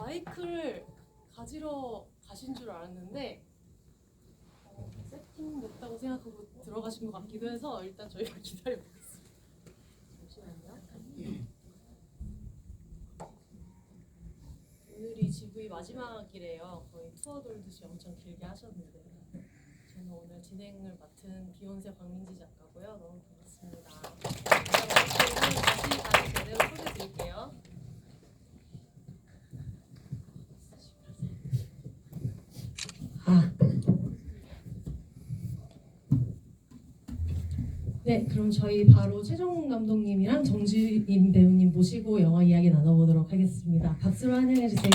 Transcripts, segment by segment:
마이크를 가지러 가신 줄 알았는데 세팅됐다고 생각하고 들어가신 것 같기도 해서 일단 저희가 기다려보겠습니다. 잠시만요. 오늘이 GV 마지막이래요. 거의 투어 돌듯이 엄청 길게 하셨는데 저는 오늘 진행을 맡은 비욘세 박민지 작가고요. 너무 반갑습니다. 다시 제대로 소개 드릴게요. 네, 그럼 저희 바로 최정훈 감독님이랑 정지인 배우님 모시고 영화 이야기 나눠보도록 하겠습니다. 박수로 환영해 주세요.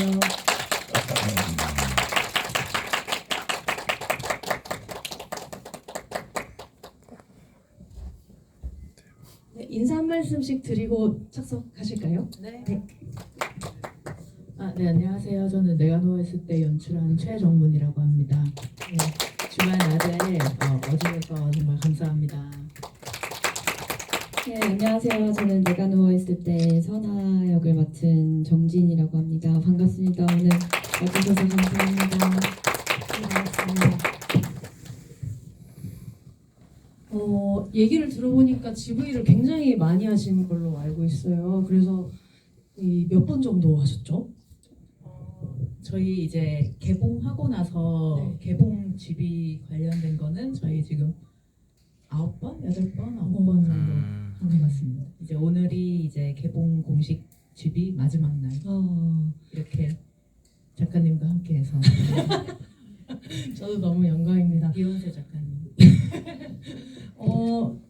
네, 인사 한 말씀씩 드리고 착석하실까요? 네. 네, 안녕하세요. 저는 내가 누워있을 때 연출한 최정문이라고 합니다. 네, 주말 낮에 어주셔서 정말 감사합니다. 네, 안녕하세요. 저는 내가 누워있을 때 선아 역을 맡은 정진이라고 합니다. 반갑습니다. 오늘 와주셔서 감사합니다. 네, 반갑습니다. 얘기를 들어보니까 GV를 굉장히 많이 하신 걸로 알고 있어요. 그래서 몇 번 정도 하셨죠? 저희 이제 개봉하고 나서 네. 개봉 GV 관련된 거는 저희 지금 9번, 8번, 9번 정도 한 것 같습니다. 이제 오늘이 이제 개봉 공식 GV 마지막 날 이렇게 작가님과 함께해서 저도 너무 영광입니다. 비욘세 작가님.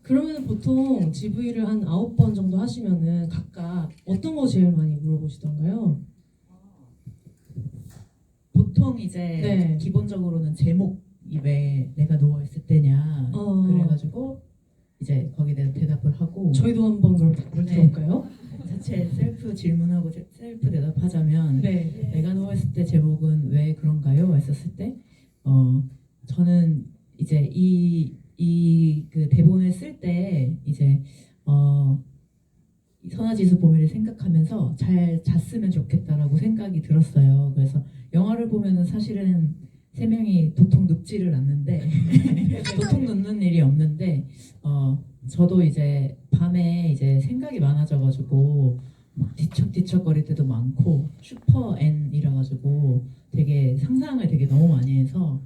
그러면 보통 GV를 한 9번 정도 하시면은 각각 어떤 거 제일 많이 물어보시던가요? 보통 이제 네. 기본적으로는 제목이 왜 내가 누워있을 때냐 그래가지고 이제 거기에 대해서 대답을 하고 저희도 한번 그럼 답을 네. 들어볼까요? 자체 셀프 질문하고 셀프 대답하자면 네. 내가 누워있을 때 제목은 왜 그런가요? 했었을 때 저는 이제 이 그 대본을 쓸 때 이제 선화지수 보미를 생각하면서 잘 잤으면 좋겠다라고 생각이 들었어요. 그래서 영화를 보면은 사실은 세 명이 도통 눕지를 않는데 도통 눕는 일이 없는데 저도 이제 밤에 이제 생각이 많아져가지고 막 뒤척뒤척거릴 때도 많고 슈퍼 N이라 가지고 되게 상상을 되게 너무 많이 해서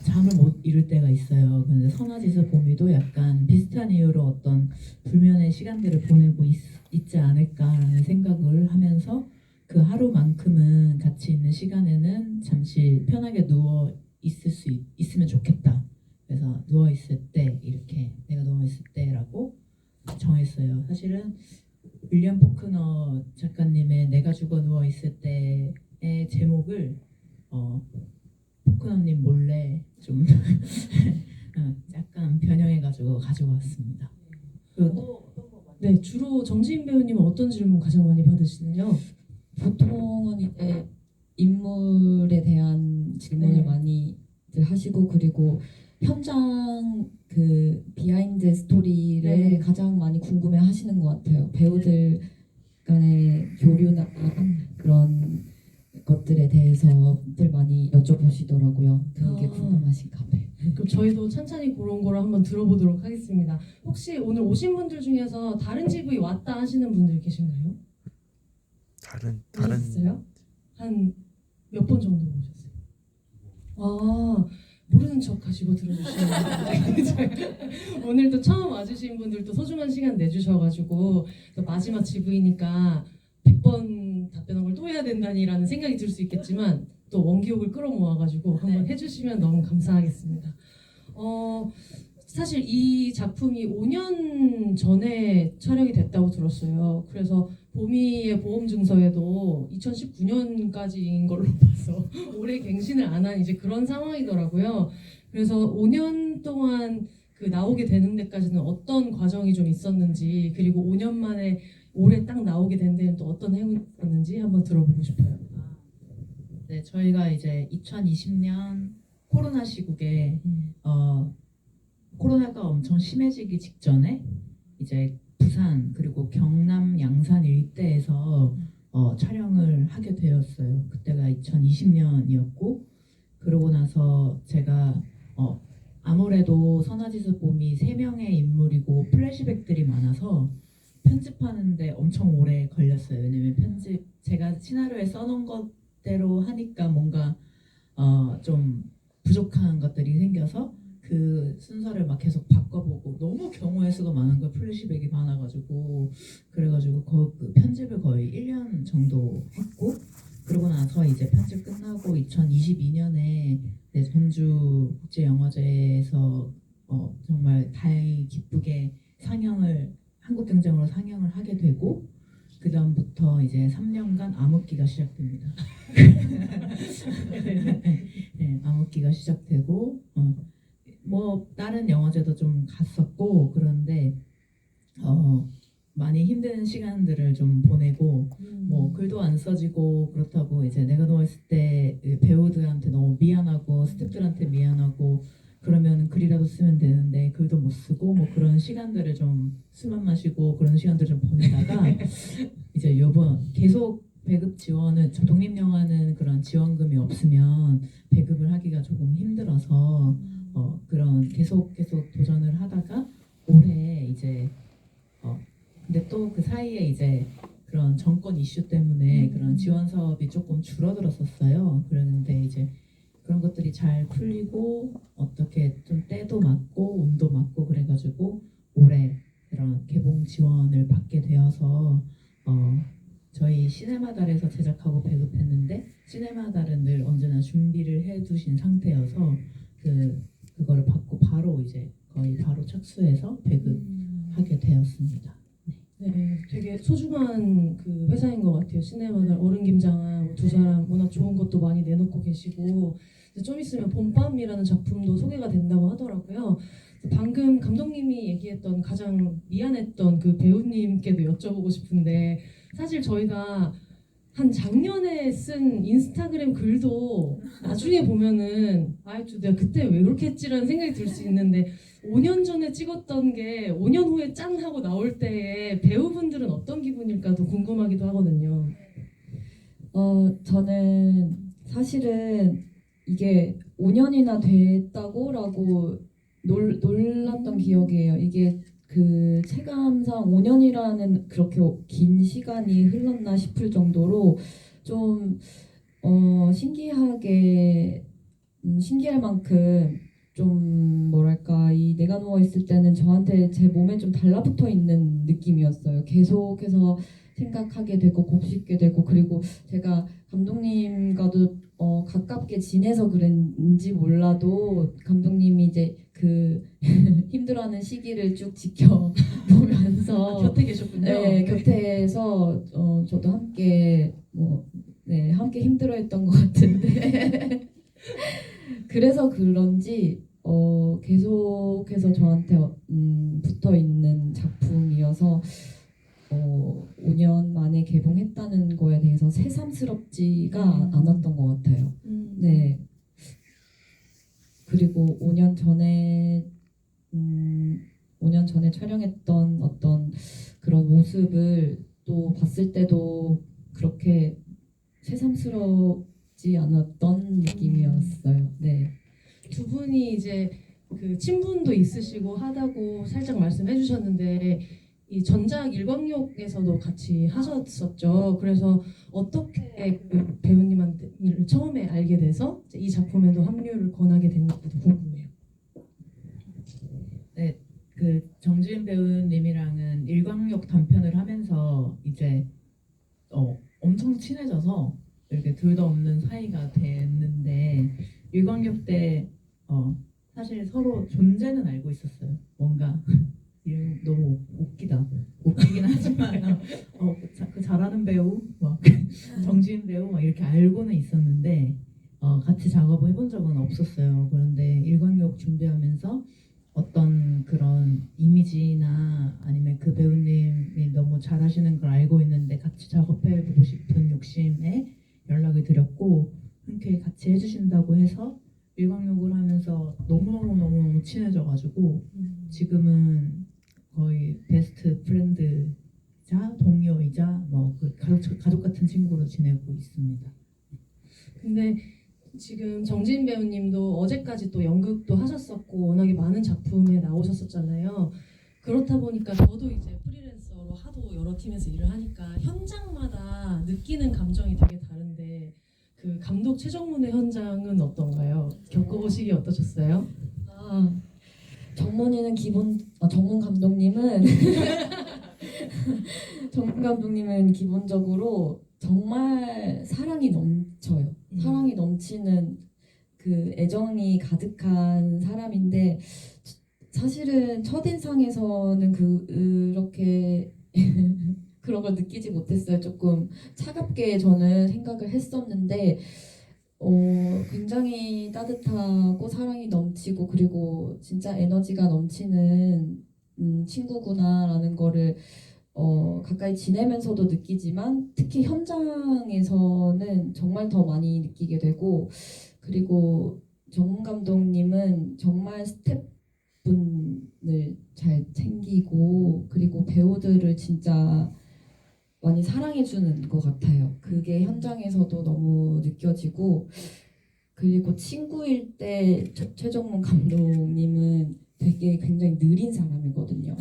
잠을 못 이룰 때가 있어요. 근데 선화지수 보미도 약간 비슷한 이유로 어떤 불면의 시간들을 보내고 있지 않을까라는 생각을 하면서 그 하루만큼은 같이 있는 시간에는 잠시 편하게 누워 있으면 좋겠다. 그래서 누워 있을 때 이렇게 내가 누워 있을 때라고 정했어요. 사실은 윌리엄 포크너 작가님의 내가 죽어 누워 있을 때의 제목을 포크너님 몰래 좀 약간 변형해가지고 가지고 왔습니다. 네, 주로 정지인 배우님은 어떤 질문 가장 많이 받으시나요? 보통은 이제 인물에 대한 질문을 네. 많이들 하시고 그리고 현장 그 비하인드 스토리를 네. 가장 많이 궁금해 하시는 것 같아요. 배우들 간의 교류나 그런 것들에 대해서들 많이 여쭤보시더라고요. 그게 궁금하신가 봐요. 그럼 저희도 천천히 그런 거를 한번 들어보도록 하겠습니다. 혹시 오늘 오신 분들 중에서 다른 GV 왔다 하시는 분들 계신가요? 다른 있어요? 한 몇 번 정도 오셨어요? 모르는 척 하시고 들어주시는 오늘 또 처음 와주신 분들도 소중한 시간 내주셔가지고 또 마지막 GV니까 100번 답변한 걸 또 해야 된다니라는 생각이 들 수 있겠지만 또 원기옥을 끌어모아가지고 한번 해주시면 너무 감사하겠습니다. 사실 이 작품이 5년 전에 촬영이 됐다고 들었어요. 그래서 보미의 보험 증서에도 2019년까지인 걸로 봐서 올해 갱신을 안 한 이제 그런 상황이더라고요. 그래서 5년 동안 그 나오게 되는 데까지는 어떤 과정이 좀 있었는지, 그리고 5년 만에 올해 딱 나오게 된 데는 또 어떤 행운이 있었는지 한번 들어보고 싶어요. 네, 저희가 이제 2020년 코로나 시국에 코로나가 엄청 심해지기 직전에 이제 부산 그리고 경남 양산 일대에서 촬영을 하게 되었어요. 그때가 2020년이었고 그러고 나서 제가 아무래도 선아지수 봄이 3명의 인물이고 플래시백들이 많아서 편집하는데 엄청 오래 걸렸어요. 왜냐면 제가 시나리오에 써놓은 것대로 하니까 뭔가 좀 부족한 것들이 생겨서 그 순서를 막 계속 바꿔보고 너무 경우의 수가 많은 거예요. 플래시백이 많아가지고 그래가지고 그 편집을 거의 1년 정도 했고 그러고 나서 이제 편집 끝나고 2022년에 전주 국제영화제에서 정말 다행히 기쁘게 한국 경쟁으로 상영을 하게 되고 그 다음부터 이제 3년간 암흑기가 시작됩니다. 네, 암흑기가 시작되고 뭐 다른 영화제도 좀 갔었고 그런데 많이 힘든 시간들을 좀 보내고 뭐 글도 안 써지고 그렇다고 이제 내가 누워있을 때 배우들한테 너무 미안하고 스태프들한테 미안하고 그러면 글이라도 쓰면 되는데 글도 못 쓰고 뭐 그런 시간들을 좀 술만 마시고 그런 시간들을 좀 보내다가 이제 요번 계속 배급 지원은 독립영화는 그런 지원금이 없으면 배급을 하기가 조금 힘들어서 그런 계속 도전을 하다가 올해 이제 근데 또 그 사이에 이제 그런 정권 이슈 때문에 그런 지원 사업이 조금 줄어들었었어요. 그런데 이제 그런 것들이 잘 풀리고 어떻게 좀 때도 맞고 운도 맞고 그래가지고 올해 그런 개봉 지원을 받게 되어서 저희 시네마달에서 제작하고 배급했는데 시네마달은 늘 언제나 준비를 해두신 상태여서 그거를 받고 바로 이제 거의 바로 착수해서 배급하게 되었습니다. 네, 되게 소중한 그 회사인 것 같아요. 시네마달 어른 김장한 두 사람 워낙 좋은 것도 많이 내놓고 계시고 이제 좀 있으면 봄밤이라는 작품도 소개가 된다고 하더라고요. 방금 감독님이 얘기했던 가장 미안했던 그 배우님께도 여쭤보고 싶은데 사실 저희가 한 작년에 쓴 인스타그램 글도 나중에 보면은 내가 그때 왜 그렇게 했지라는 생각이 들 수 있는데 5년 전에 찍었던 게 5년 후에 짠 하고 나올 때에 배우분들은 어떤 기분일까도 궁금하기도 하거든요. 저는 사실은 이게 5년이나 됐다고라고 놀랐던 기억이에요. 이게 그 체감상 5년이라는 그렇게 긴 시간이 흘렀나 싶을 정도로 좀 신기할 만큼 좀 뭐랄까 이 내가 누워 있을 때는 저한테 제 몸에 좀 달라붙어 있는 느낌이었어요. 계속해서 생각하게 되고 곱씹게 되고 그리고 제가 감독님과도 가깝게 지내서 그랬는지 몰라도 감독님이 이제 그 힘들어하는 시기를 쭉 지켜보면서 곁에 계셨군요. 네, 곁에서 저도 함께 함께 힘들어했던 것 같은데 그래서 그런지 계속해서 저한테 붙어 있는 작품이어서 5년 만에 개봉했다는 거에 대해서 새삼스럽지가 않았던 것 같아요. 네. 그리고 5년 전에 촬영했던 어떤 그런 모습을 또 봤을 때도 그렇게 새삼스럽지 않았던 느낌이었어요. 네. 두 분이 이제 그 친분도 있으시고 하다고 살짝 말씀해 주셨는데 이 전작 일광욕에서도 같이 하셨었죠. 그래서 어떻게 그 배우님한테 처음에 알게 돼서 이 작품에도 합류를 권하게 됐는지도 궁금해요. 네, 그 정지은 배우님이랑은 일광욕 단편을 하면서 이제 엄청 친해져서 이렇게 둘도 없는 사이가 됐는데 일광욕 때 사실 서로 존재는 알고 있었어요. 뭔가 이름 너무 웃기긴 하지만 그 잘하는 배우 막 정지은 배우 막 이렇게 알고는 있었는데 같이 작업을 해본 적은 없었어요. 그런데 일광욕 준비하면서 어떤 그런 이미지나 아니면 그 배우님이 너무 잘하시는 걸 알고 있는데 같이 작업해보고 싶은 욕심에 연락을 드렸고 흔쾌히 같이 해주신다고 해서 일광욕을 하면서 너무 친해져가지고 지금은 거의 베스트 프렌드이자 동료이자 뭐 그 가족 같은 친구로 지내고 있습니다. 근데 지금 정진 배우님도 어제까지 또 연극도 하셨었고 워낙에 많은 작품에 나오셨었잖아요. 그렇다 보니까 저도 이제 프리랜서로 하도 여러 팀에서 일을 하니까 현장마다 느끼는 감정이 되게 다른데 그 감독 최정문의 현장은 어떤가요? 겪어보시기 어떠셨어요? 정문 감독님은 정문 감독님은 기본적으로 정말 사랑이 넘쳐요. 사랑이 넘치는 그 애정이 가득한 사람인데 사실은 첫인상에서는 그렇게 그런 걸 느끼지 못했어요. 조금 차갑게 저는 생각을 했었는데 굉장히 따뜻하고 사랑이 넘치고 그리고 진짜 에너지가 넘치는 친구구나라는 거를 가까이 지내면서도 느끼지만 특히 현장에서는 정말 더 많이 느끼게 되고 그리고 정문 감독님은 정말 스태프분을 잘 챙기고 그리고 배우들을 진짜 많이 사랑해주는 것 같아요. 그게 현장에서도 너무 느껴지고 그리고 친구일 때 최정문 감독님은 되게 굉장히 느린 사람이거든요.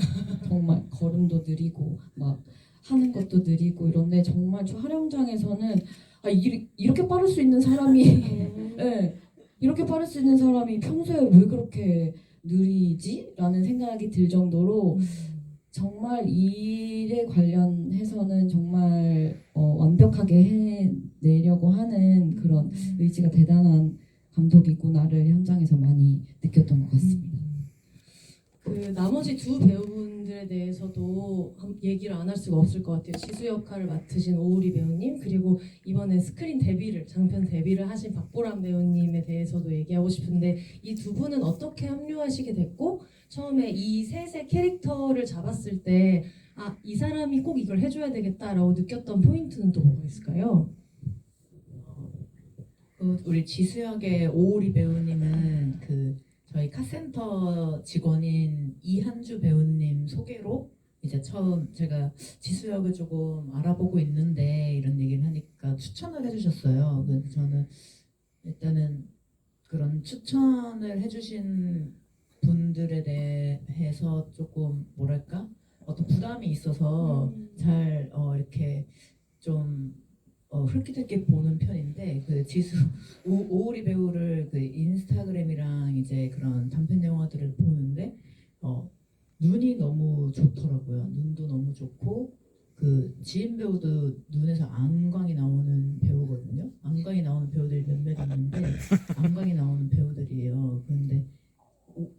정말 걸음도 느리고 막 하는 것도 느리고 이런데 정말 촬영장에서는 이렇게 빠를 수 있는 사람이 네, 이렇게 빠를 수 있는 사람이 평소에 왜 그렇게 느리지? 라는 생각이 들 정도로 정말 일에 관련해서는 정말 완벽하게 해내려고 하는 그런 의지가 대단한 감독이구나를 현장에서 많이 느꼈던 것 같습니다. 그 나머지 두 배우분들에 대해서도 얘기를 안 할 수가 없을 것 같아요. 지수 역할을 맡으신 오우리 배우님 그리고 이번에 스크린 데뷔를 장편 데뷔를 하신 박보람 배우님에 대해서도 얘기하고 싶은데 이 두 분은 어떻게 합류하시게 됐고 처음에 이 셋의 캐릭터를 잡았을 때 이 사람이 꼭 이걸 해줘야 되겠다라고 느꼈던 포인트는 또 뭐가 있을까요? 우리 지수역의 오우리 배우님은 저희 카센터 직원인 이한주 배우님 소개로 이제 처음 제가 지수역을 조금 알아보고 있는데 이런 얘기를 하니까 추천을 해주셨어요. 그래서 저는 일단은 그런 추천을 해주신 분들에 대해서 조금 뭐랄까 어떤 부담이 있어서 잘 이렇게 좀 흘낏흘낏 보는 편인데 그 지수 오우리 배우를 그 인스타그램이랑 이제 그런 단편 영화들을 보는데 눈이 너무 좋더라고요. 눈도 너무 좋고 그 지인 배우도 눈에서 안광이 나오는 배우거든요. 안광이 나오는 배우들이 몇몇 있는데 안광이 나오는 배우들이에요. 그런데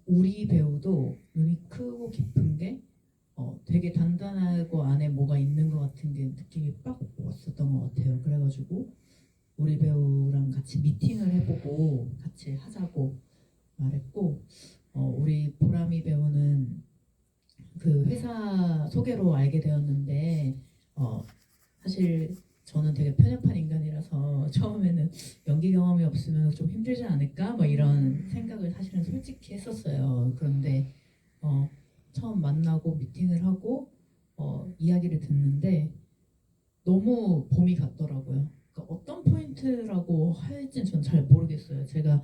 우리 배우도 눈이 크고 깊은 게 되게 단단하고 안에 뭐가 있는 것 같은 게 느낌이 빡 왔었던 것 같아요. 그래가지고 우리 배우랑 같이 미팅을 해보고 같이 하자고 말했고 우리 보람이 배우는 그 회사 소개로 알게 되었는데 사실 저는 되게 편협한 인간이라서 처음에는 연기 경험이 없으면 좀 힘들지 않을까 뭐 이런 생각을 사실은 솔직히 했었어요. 그런데 처음 만나고 미팅을 하고 이야기를 듣는데 너무 봄이 같더라고요. 그러니까 어떤 포인트라고 할지는 전 잘 모르겠어요. 제가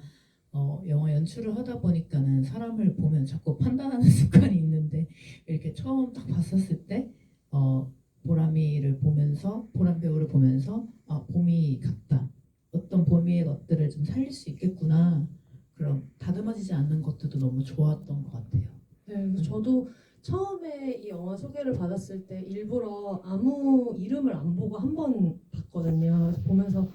영화 연출을 하다 보니까는 사람을 보면 자꾸 판단하는 습관이 있는데 이렇게 처음 딱 봤었을 때 보람이를 보면서 보람 배우를 보면서 봄이 같다. 어떤 봄이의 것들을 좀 살릴 수 있겠구나. 그럼 다듬어지지 않는 것들도 너무 좋았던 것 같아요. 네, 저도 처음에 이 영화 소개를 받았을 때 일부러 아무 이름을 안 보고 한 번 봤거든요. 그래서 보면서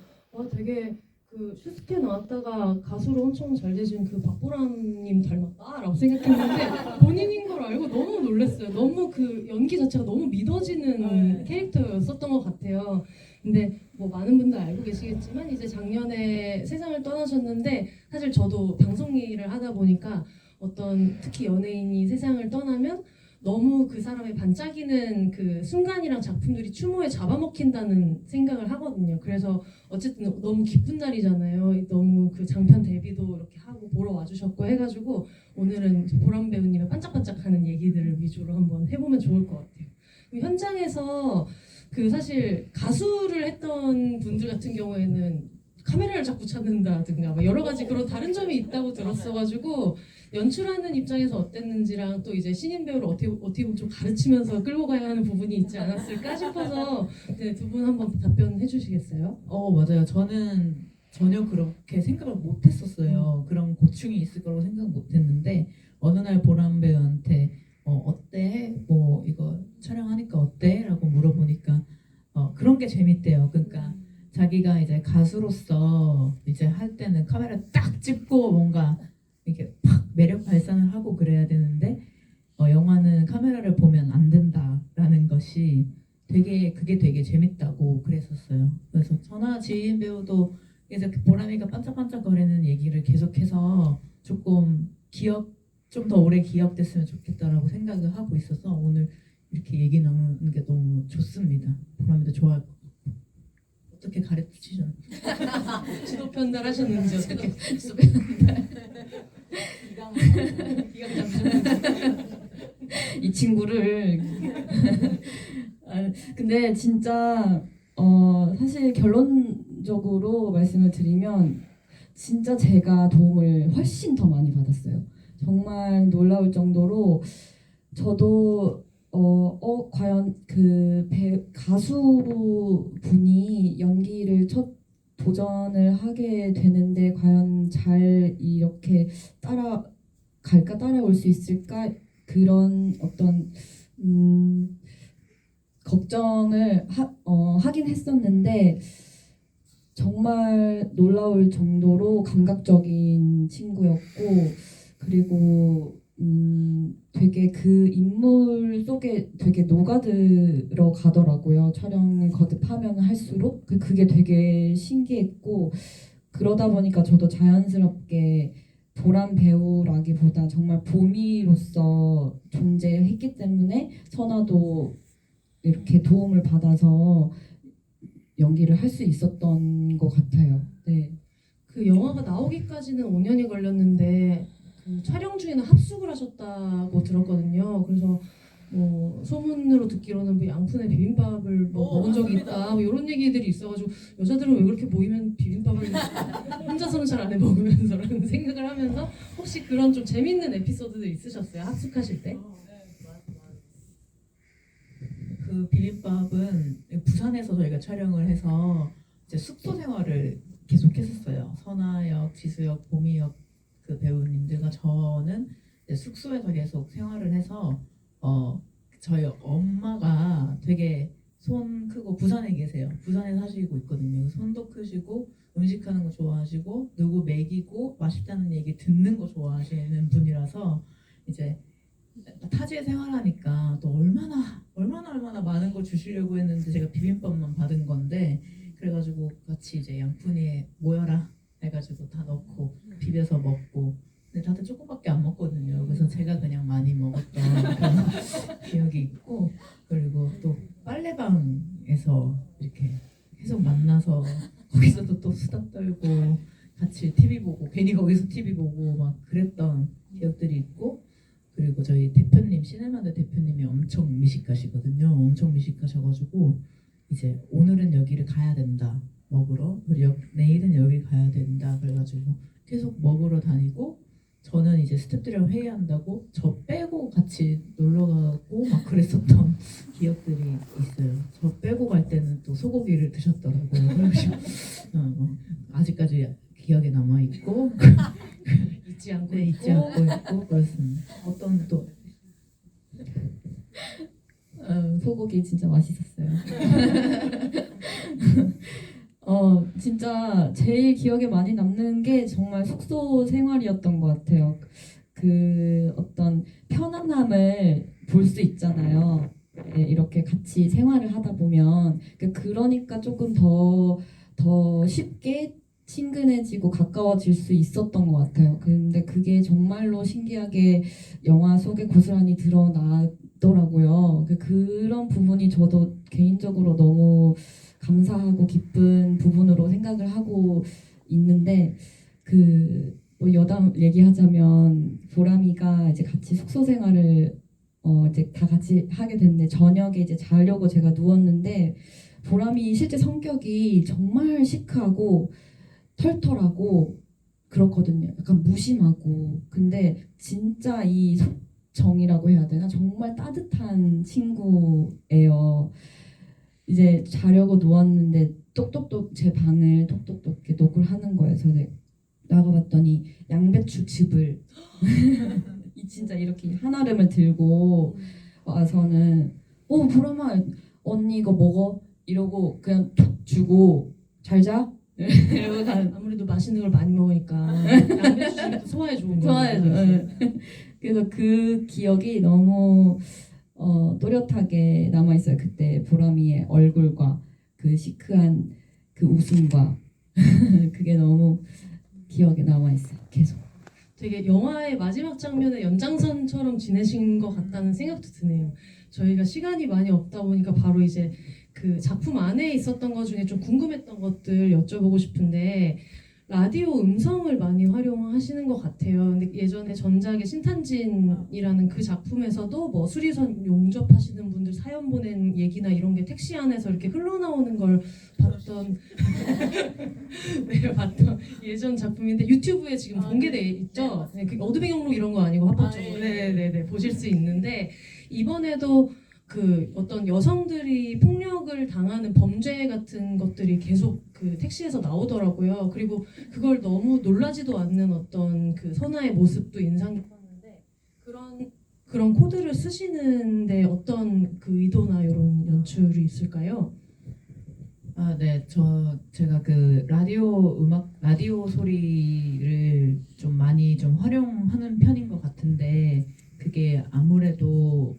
되게 그 슈스케 나왔다가 가수로 엄청 잘 되신 그 박보람님 닮았다라고 생각했는데 본인인 걸 알고 너무 놀랐어요. 너무 그 연기 자체가 너무 믿어지는 캐릭터였었던 것 같아요. 근데 뭐 많은 분들 알고 계시겠지만 이제 작년에 세상을 떠나셨는데 사실 저도 방송 일을 하다 보니까 어떤 특히 연예인이 세상을 떠나면 너무 그 사람의 반짝이는 그 순간이랑 작품들이 추모에 잡아먹힌다는 생각을 하거든요. 그래서 어쨌든 너무 기쁜 날이잖아요. 너무 그 장편 데뷔도 이렇게 하고 보러 와주셨고 해가지고 오늘은 보람 배우님의 반짝반짝하는 얘기들을 위주로 한번 해보면 좋을 것 같아요. 현장에서 그 사실 가수를 했던 분들 같은 경우에는 카메라를 자꾸 찾는다든가 뭐 여러 가지 그런 다른 점이 있다고 들었어가지고 연출하는 입장에서 어땠는지랑 또 이제 신인 배우를 어떻게 보면 좀 가르치면서 끌고 가야 하는 부분이 있지 않았을까 싶어서 네, 두 분 한번 답변해 주시겠어요? 맞아요. 저는 전혀 그렇게 생각을 못 했었어요. 그런 고충이 있을 거라고 생각 못 했는데 어느 날 보람 배우한테 어때? 뭐 이거 촬영하니까 어때? 라고 물어보니까 그런 게 재밌대요. 그러니까 자기가 이제 가수로서 이제 할 때는 카메라 딱 찍고 뭔가 이렇게 팍 매력 발산을 하고 그래야 되는데 영화는 카메라를 보면 안 된다라는 것이 그게 되게 재밌다고 그랬었어요. 그래서 전화 지인 배우도 이제 보람이가 반짝반짝거리는 얘기를 계속해서 조금 좀 더 오래 기억됐으면 좋겠다라고 생각을 하고 있어서 오늘 이렇게 얘기 나누는 게 너무 좋습니다. 보람이도 좋아할 것 같고. 어떻게 가르치셨나요? 지도 편달하셨는지 어떻게? 이 친구를 근데 진짜 사실 결론적으로 말씀을 드리면 진짜 제가 도움을 훨씬 더 많이 받았어요. 정말 놀라울 정도로 저도 과연 그 가수분이 연기를 첫 도전을 하게 되는데 과연 잘 이렇게 따라올 수 있을까 그런 어떤 걱정을 하긴 했었는데 정말 놀라울 정도로 감각적인 친구였고 그리고 되게 그 인물 속에 되게 녹아들어 가더라고요. 촬영을 거듭하면 할수록 그게 되게 신기했고 그러다 보니까 저도 자연스럽게 보람 배우라기보다 정말 보미로서 존재했기 때문에 선아도 이렇게 도움을 받아서 연기를 할 수 있었던 것 같아요. 네. 그 영화가 나오기까지는 5년이 걸렸는데 그 촬영 중에는 합숙을 하셨다고 들었거든요. 그래서 뭐 소문으로 듣기로는 뭐 양푼에 비빔밥을 뭐 먹은 적이 있다 뭐 이런 얘기들이 있어가지고 여자들은 왜 그렇게 모이면 비빔밥을 혼자서는 잘 안 해 먹으면서라는 생각을 하면서 혹시 그런 좀 재밌는 에피소드들 있으셨어요? 합숙하실 때? 그 비빔밥은 부산에서 저희가 촬영을 해서 이제 숙소 생활을 계속 했었어요. 선아역, 지수역, 보미역 그 배우님들과 저는 이제 숙소에서 계속 생활을 해서 저희 엄마가 되게 손 크고 부산에 계세요. 부산에 사시고 있거든요. 손도 크시고 음식하는 거 좋아하시고 누구 먹이고 맛있다는 얘기 듣는 거 좋아하시는 분이라서 이제 타지에 생활하니까 또 얼마나 많은 걸 주시려고 했는데 제가 비빔밥만 받은 건데 그래가지고 같이 이제 양푼이에 모여라 해가지고 다 넣고 비벼서 먹고 근데 다들 조금밖에 안 먹거든요. 그래서 제가 그냥 많이 먹었던 그런 기억이 있고 그리고 또 빨래방에서 이렇게 계속 만나서 거기서도 또 수다 떨고 같이 TV 보고 괜히 거기서 TV 보고 막 그랬던 기억들이 있고 그리고 저희 대표님 시네마드 대표님이 엄청 미식가시거든요. 엄청 미식가셔가지고 이제 오늘은 여기를 가야 된다 먹으러 그리고 내일은 여기 가야 된다 그래가지고 계속 먹으러 다니고 저는 이제 스태프들이랑 회의한다고 저 빼고 같이 놀러 가고 막 그랬었던 기억들이 있어요. 저 빼고 갈 때는 또 소고기를 드셨더라고요. 그래서 아직까지 기억에 남아 있고 잊지 않고 네, 잊지 않고 있고 그렇습니다. 어떤 또 소고기 진짜 맛있었어요. 진짜 제일 기억에 많이 남는 게 정말 숙소 생활이었던 것 같아요. 그 어떤 편안함을 볼 수 있잖아요. 네, 이렇게 같이 생활을 하다 보면 그러니까 조금 더 쉽게 친근해지고 가까워질 수 있었던 것 같아요. 근데 그게 정말로 신기하게 영화 속에 고스란히 드러나더라고요. 그런 부분이 저도 개인적으로 너무 감사하고 기쁜 부분으로 생각을 하고 있는데 뭐 여담 얘기하자면 보람이가 이제 같이 숙소 생활을 이제 다 같이 하게 됐는데 저녁에 이제 자려고 제가 누웠는데 보람이 실제 성격이 정말 시크하고 털털하고 그렇거든요. 약간 무심하고. 근데 진짜 이 속정이라고 해야 되나? 정말 따뜻한 친구예요. 이제 자려고 누웠는데 똑똑똑 제 방을 똑똑똑 이렇게 녹을 하는 거예요. 그래서 이제 나가봤더니 양배추 즙을 진짜 이렇게 한아름을 들고 와서는 보람아 언니 이거 먹어 이러고 그냥 툭 주고 잘 자. 이러고 가. 아무래도 맛있는 걸 많이 먹으니까 양배추즙도 소화에 좋은 거예요. 좋아해요. 그래서 그 기억이 너무 또렷하게 남아 있어요. 그때 보람이의 얼굴과 그 시크한 그 웃음과 그게 너무 기억에 남아 있어요. 계속. 되게 영화의 마지막 장면의 연장선처럼 지내신 것 같다는 생각도 드네요. 저희가 시간이 많이 없다 보니까 바로 이제 그 작품 안에 있었던 것 중에 좀 궁금했던 것들 여쭤보고 싶은데 라디오 음성을 많이 활용하시는 것 같아요. 근데 예전에 전작의 신탄진이라는 그 작품에서도 뭐 수리선 용접하시는 분들 사연 보낸 얘기나 이런 게 택시 안에서 이렇게 흘러나오는 걸 봤던 네, 봤던 예전 작품인데 유튜브에 지금 공개돼 있죠. 네, 그 어두배경록 이런 거 아니고 합법적으로 네네네 보실 수 있는데 이번에도 그 어떤 여성들이 폭력을 당하는 범죄 같은 것들이 계속 그 택시에서 나오더라고요. 그리고 그걸 너무 놀라지도 않는 어떤 그 선아의 모습도 인상 깊었는데 그런 코드를 쓰시는데 어떤 그 의도나 이런 연출이 있을까요? 아, 네. 제가 그 라디오 소리를 좀 많이 좀 활용하는 편인 것 같은데 그게 아무래도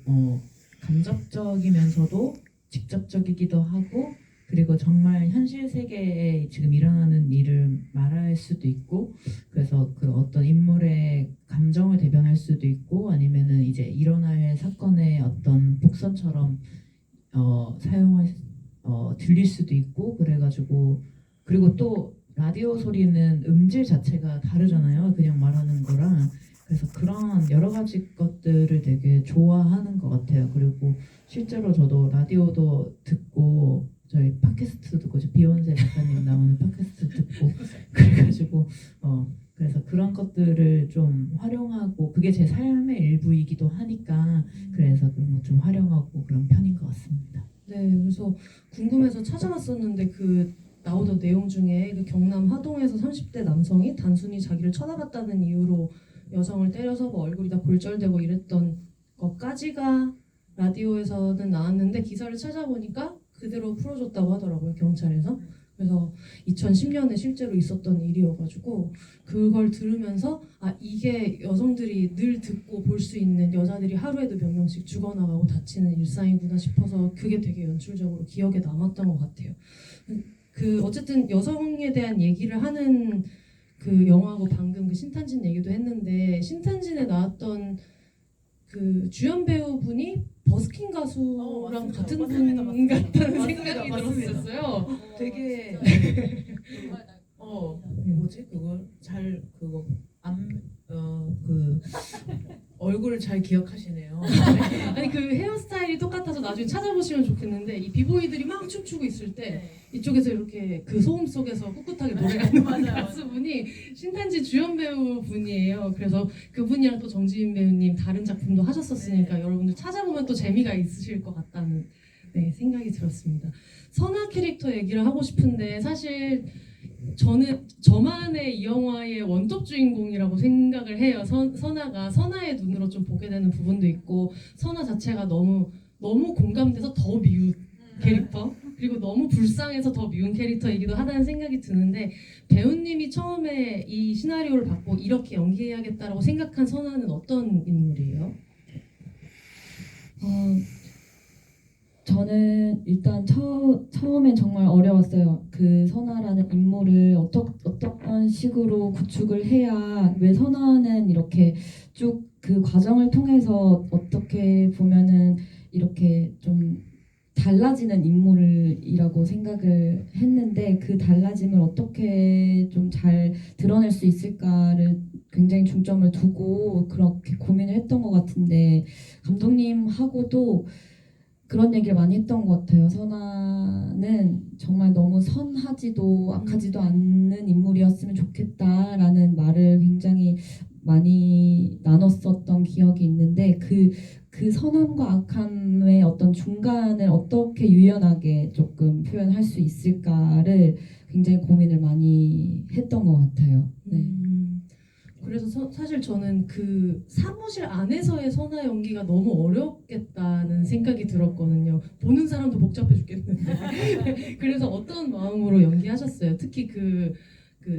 간접적이면서도 직접적이기도 하고 그리고 정말 현실 세계에 지금 일어나는 일을 말할 수도 있고 그래서 그 어떤 인물의 감정을 대변할 수도 있고 아니면은 이제 일어날 사건의 어떤 복선처럼 들릴 수도 있고 그래가지고 그리고 또 라디오 소리는 음질 자체가 다르잖아요. 그냥 말하는 거랑 그래서 그런 여러 가지 것들을 되게 좋아하는 것 같아요. 그리고 실제로 저도 라디오도 듣고 저희 팟캐스트 듣고 비욘세 작가님 나오는 팟캐스트 듣고 그래가지고 그래서 그런 것들을 좀 활용하고 그게 제 삶의 일부이기도 하니까 그래서 그런 거 좀 활용하고 그런 편인 것 같습니다. 네, 그래서 궁금해서 찾아봤었는데 그 나오던 내용 중에 그 경남 하동에서 30대 남성이 단순히 자기를 쳐다봤다는 이유로 여성을 때려서 뭐 얼굴이 다 골절되고 이랬던 것까지가 라디오에서는 나왔는데 기사를 찾아보니까 그대로 풀어줬다고 하더라고요, 경찰에서. 그래서 2010년에 실제로 있었던 일이어가지고 그걸 들으면서 이게 여성들이 늘 듣고 볼 수 있는 여자들이 하루에도 몇 명씩 죽어나가고 다치는 일상이구나 싶어서 그게 되게 연출적으로 기억에 남았던 것 같아요. 그 어쨌든 여성에 대한 얘기를 하는 그 영화고 방금 그 신탄진 얘기도 했는데 신탄진에 나왔던 그 주연 배우분이 버스킹 가수랑 맞습니다. 같은 맞습니다. 분 같다는 맞습니다. 생각이 맞습니다. 들었었어요. 되게 뭐지 그걸 잘 그거 그 얼굴을 잘 기억하시네요. 아니 그 헤어스타일이 똑같아서 나중에 찾아보시면 좋겠는데 이 비보이들이 막 춤추고 있을 때 이쪽에서 이렇게 그 소음 속에서 꿋꿋하게 노래하는 가수분이 신탄지 주연 배우분이에요. 그래서 그분이랑 또 정지인 배우님 다른 작품도 하셨었으니까 여러분들 찾아보면 또 재미가 있으실 것 같다는 생각이 들었습니다. 선아 캐릭터 얘기를 하고 싶은데 사실 저는 저만의 이 영화의 원톱 주인공이라고 생각을 해요. 선아가 선아의 눈으로 좀 보게 되는 부분도 있고 선아 자체가 너무 공감돼서 더 미운 캐릭터 그리고 너무 불쌍해서 더 미운 캐릭터이기도 하다는 생각이 드는데 배우님이 처음에 이 시나리오를 받고 이렇게 연기해야겠다라고 생각한 선아는 어떤 인물이에요? 저는 일단 처음엔 정말 어려웠어요. 그 선아라는 인물을 어떤 식으로 구축을 해야 왜 선아는 이렇게 쭉 그 과정을 통해서 어떻게 보면은 이렇게 좀 달라지는 인물이라고 생각을 했는데 그 달라짐을 어떻게 좀 잘 드러낼 수 있을까를 굉장히 중점을 두고 그렇게 고민을 했던 것 같은데 감독님하고도 그런 얘기를 많이 했던 것 같아요. 선아는 정말 너무 선하지도 악하지도 않는 인물이었으면 좋겠다라는 말을 굉장히 많이 나눴었던 기억이 있는데 그 선함과 악함의 어떤 중간을 어떻게 유연하게 조금 표현할 수 있을까를 굉장히 고민을 많이 했던 것 같아요. 네. 그래서 사실 저는 그 사무실 안에서의 선화 연기가 너무 어렵겠다는 생각이 들었거든요. 보는 사람도 복잡해 죽겠는데. 그래서 어떤 마음으로 연기하셨어요? 특히 그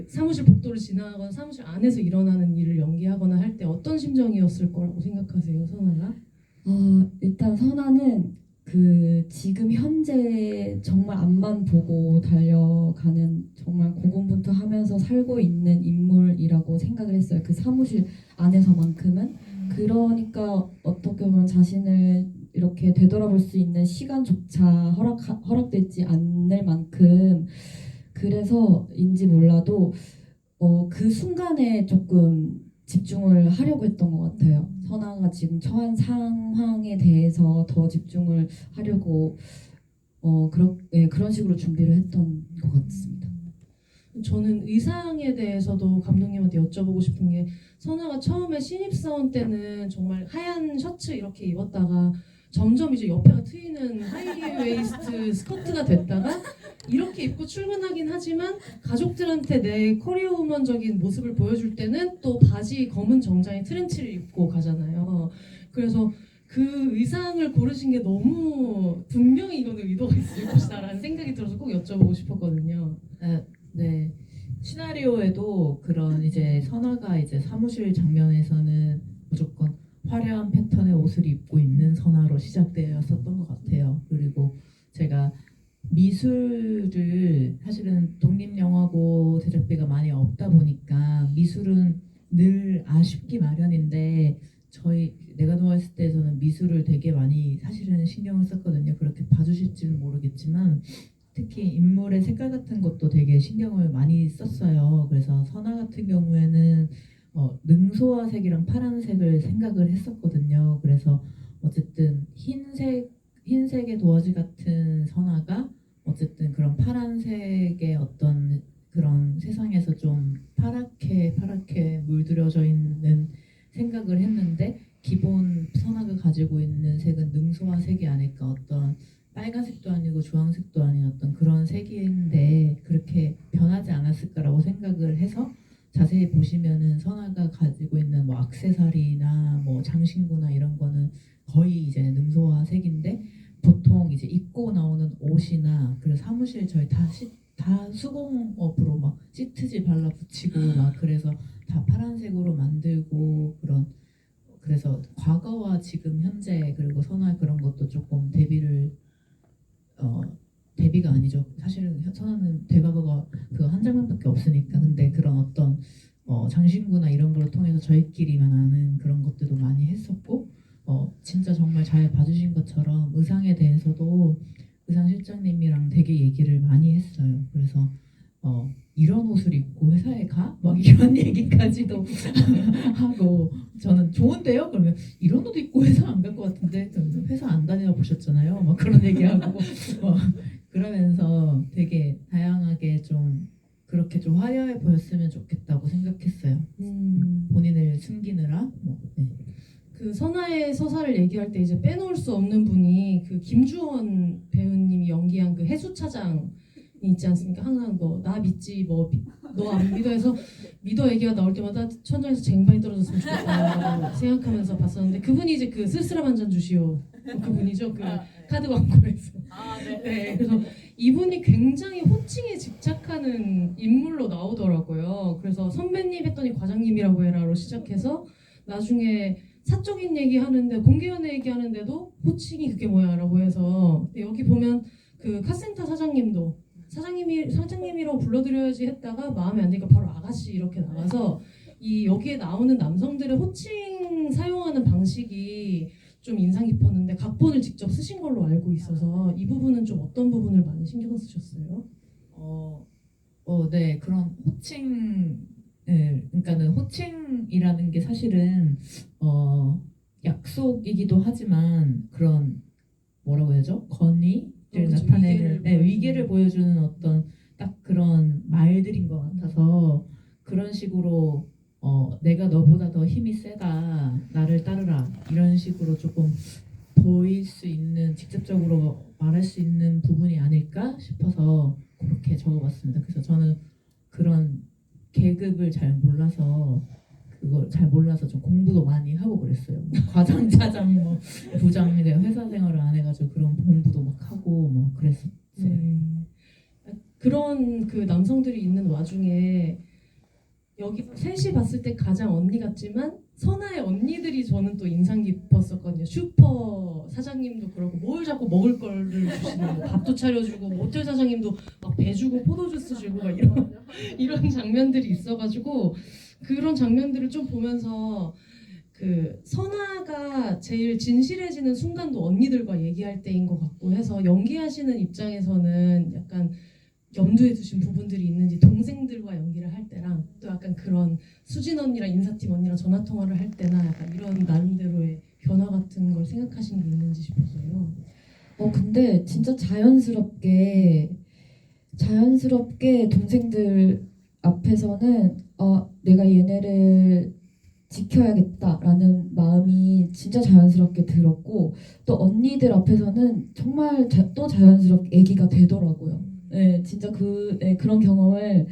사무실 복도를 지나가거나 사무실 안에서 일어나는 일을 연기하거나 할 때 어떤 심정이었을 거라고 생각하세요, 선화가? 일단 선아는 그 지금 현재 정말 앞만 보고 달려가는 정말 고군분투하면서 살고 있는 인물이라고 생각을 했어요. 그 사무실 안에서만큼은. 그러니까 어떻게 보면 자신을 이렇게 되돌아볼 수 있는 시간조차 허락되지 않을 만큼 그래서인지 몰라도 그 순간에 조금 집중을 하려고 했던 것 같아요. 선아가 지금 처한 상황에 대해서 더 집중을 하려고 그런 식으로 준비를 했던 것 같습니다. 저는 의상에 대해서도 감독님한테 여쭤보고 싶은 게 선아가 처음에 신입사원 때는 정말 하얀 셔츠 이렇게 입었다가 점점 이제 옆에가 트이는 하이웨이스트 스커트가 됐다가 이렇게 입고 출근하긴 하지만 가족들한테 내 커리어 우먼적인 모습을 보여줄 때는 또 바지 검은 정장에 트렌치를 입고 가잖아요. 그래서 그 의상을 고르신 게 너무 분명히 이거는 의도가 있을 것이다라는 생각이 들어서 꼭 여쭤보고 싶었거든요. 네. 시나리오에도 그런 이제 선아가 이제 사무실 장면에서는 무조건 화려한 패턴의 옷을 입고 있는 선아로 시작되었었던 것 같아요. 그리고 제가 미술을 사실은 독립영화고 제작비가 많이 없다 보니까 미술은 늘 아쉽기 마련인데 저희 내가 누워있을 때에서는 미술을 되게 많이 사실은 신경을 썼거든요. 그렇게 봐주실지는 모르겠지만 특히 인물의 색깔 같은 것도 되게 신경을 많이 썼어요. 그래서 선아 같은 경우에는 능소화색이랑 파란색을 생각을 했었거든요. 그래서 어쨌든 흰색의 도화지 같은 선아가 어쨌든 그런 파란색의 어떤 그런 세상에서 좀 파랗게 물들여져 있는 생각을 했는데 기본 선아가 가지고 있는 색은 능소화색이 아닐까 어떤 빨간색도 아니고 주황색도 아닌 어떤 그런 색인데 그렇게 변하지 않았을까라고 생각을 해서 자세히 보시면은 선아가 가지고 있는 뭐 액세서리나 뭐 장신구나 이런 거는 거의 이제 능소화 색인데 보통 이제 입고 나오는 옷이나 그래서 사무실 저희 다 수공업으로 막 시트지 발라 붙이고 막 그래서 다 파란색으로 만들고 그래서 과거와 지금 현재 그리고 선화 그런 것도 조금 대비가 아니죠. 사실은 선화는 대과거가 그 한 장면밖에 없으니까 근데 그런 어떤 장신구나 이런 걸 통해서 저희끼리만 아는 그런 것들도 많이 했었고 진짜 정말 잘 봐주신 것처럼 의상에 대해서도 의상 실장님이랑 되게 얘기를 많이 했어요. 그래서 이런 옷을 입고 회사에 가? 막 이런 얘기까지도 하고 저는 좋은데요? 그러면 이런 옷 입고 회사 안 갈 것 같은데 회사 안 다녀 보셨잖아요. 막 그런 얘기하고 그러면서 되게 다양하게 좀 그렇게 좀 화려해 보였으면 좋겠다고 생각했어요. 본인을 숨기느라 네. 그 선아의 서사를 얘기할 때 이제 빼놓을 수 없는 분이 그 김주원 배우님이 연기한 그 해수차장이 있지 않습니까? 항상 너 나 믿지 뭐 너 안 믿어 해서 믿어 얘기가 나올 때마다 천장에서 쟁반이 떨어졌으면 좋겠다 생각하면서 봤었는데 그분이 이제 그 쓸쓸함 한 잔 주시오 그분이죠. 그 카드 광고에서. 네. 그래서 이분이 굉장히 호칭에 집착하는 인물로 나오더라고요. 그래서 선배님 했더니 과장님이라고 해라로 시작해서 나중에 사적인 얘기하는데 공개연애 얘기하는데도 호칭이 그게 뭐야라고 해서 여기 보면 그 카센터 사장님도 사장님이라고 불러드려야지 했다가 마음에 안 드니까 바로 아가씨 이렇게 나가서 이 여기에 나오는 남성들의 호칭 사용하는 방식이 좀 인상 깊었는데 각본을 직접 쓰신 걸로 알고 있어서 이 부분은 좀 어떤 부분을 많이 신경 쓰셨어요? 네 그런 호칭 네, 그러니까는 호칭이라는 게 사실은 약속이기도 하지만 그런 뭐라고 해야죠? 권위를 그렇죠. 나타내는 위계를 위계를 보여주는 어떤 딱 그런 말들인 것 같아서 그런 식으로 내가 너보다 더 힘이 세다 나를 따르라 이런 식으로 조금 보일 수 있는 직접적으로 말할 수 있는 부분이 아닐까 싶어서 그렇게 적어봤습니다. 그래서 저는 그런 계급을 잘 몰라서 그걸 잘 몰라서 좀 공부도 많이 하고 그랬어요. 뭐 과장, 차장, 뭐 부장 내가 회사 생활을 안 해가지고 그런 공부도 막 하고 뭐 그랬었어요. 네. 그런 그 남성들이 있는 와중에 여기서 셋이 봤을 때 가장 언니 같지만 선아의 언니들이 저는 또 인상 깊었었거든요. 슈퍼 사장님도 그렇고 뭘 자꾸 먹을 거를 주시는 뭐 밥도 차려주고 뭐 호텔 사장님도 막 배 주고 포도주스 주고 막 이런 장면들이 있어가지고 그런 장면들을 좀 보면서 그 선아가 제일 진실해지는 순간도 언니들과 얘기할 때인 것 같고 해서 연기하시는 입장에서는 약간 염두에 두신 부분들이 있는지 동생들과 연기를 할 때랑 또 약간 그런 수진 언니랑 인사팀 언니랑 전화 통화를 할 때나 약간 이런 나름대로의 변화 같은 걸 생각하신 게 있는지 싶어서요. 근데 진짜 자연스럽게 동생들 앞에서는 내가 얘네를 지켜야겠다라는 마음이 진짜 자연스럽게 들었고 또 언니들 앞에서는 정말 또 자연스럽게 애기가 되더라고요. 네, 진짜 그런 경험을